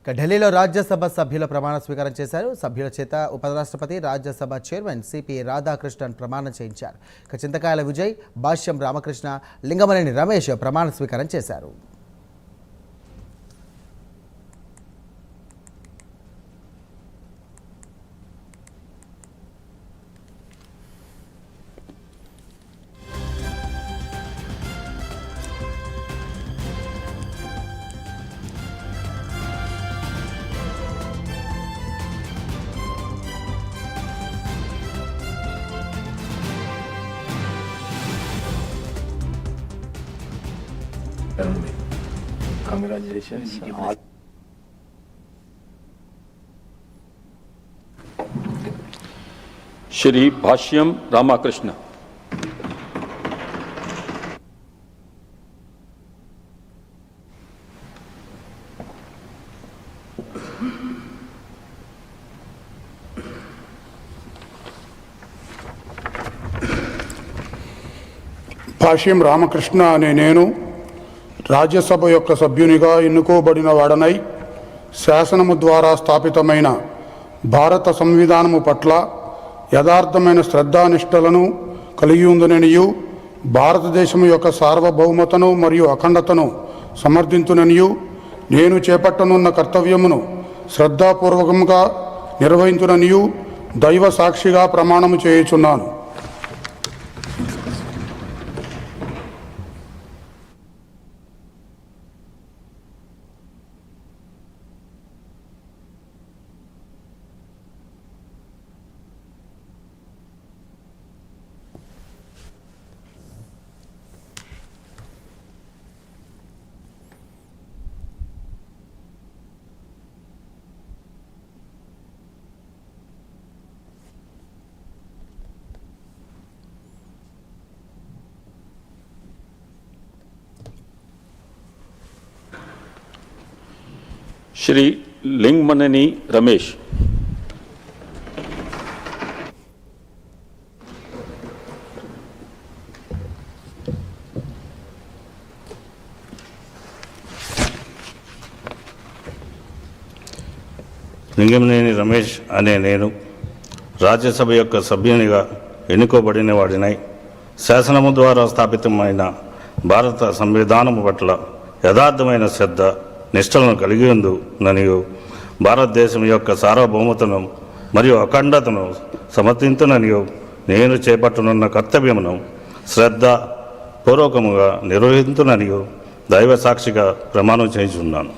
ఢిల్లీలో రాజ్యసభ సభ్యుల ప్రమాణ స్వీకారం చేశారు. సభ్యుల చేత ఉపరాష్ట్రపతి, రాజ్యసభ చైర్మన్ సిపి రాధాకృష్ణన్ ప్రమాణం చేయించారు. చింతకాయల విజయ్, భాష్యం రామకృష్ణ, లింగమనేని రమేష్ ప్రమాణ స్వీకారం చేశారు. Congratulations. श्री भाष्यम रामकृष्ण. భాష్యం రామకృష్ణ అనే నేను రాజ్యసభ యొక్క సభ్యునిగా ఎన్నుకోబడిన వాడనై శాసనము ద్వారా స్థాపితమైన భారత సంవిధానము పట్ల యథార్థమైన శ్రద్ధానిష్టలను కలిగి ఉందననియు, భారతదేశము యొక్క సార్వభౌమతను మరియు అఖండతను సమర్థించుననియు, నేను చేపట్టనున్న కర్తవ్యమును శ్రద్ధాపూర్వకంగా నిర్వహించుననియు దైవ సాక్షిగా ప్రమాణము చేయుచున్నాను. श्री लिंगमनेनी रमेश. లింగమనేని రమేష్ అనే నేను రాజ్యసభ యొక్క సభ్యునిగా ఎన్నుకోబడిన వాడినై శాసనము ద్వారా స్థాపితమైన భారత సంవిధానము పట్ల యథార్థమైన శ్రద్ధ నిష్టలను కలిగి ఉందుననియు, భారతదేశం యొక్క సార్వభౌమతను మరియు అఖండతను సమర్థించుననియు నేను చేపట్టనున్న కర్తవ్యమును శ్రద్ధ పూర్వకముగా నిర్వహించుననియు దైవ సాక్షిగా ప్రమాణం చేయుచున్నాను.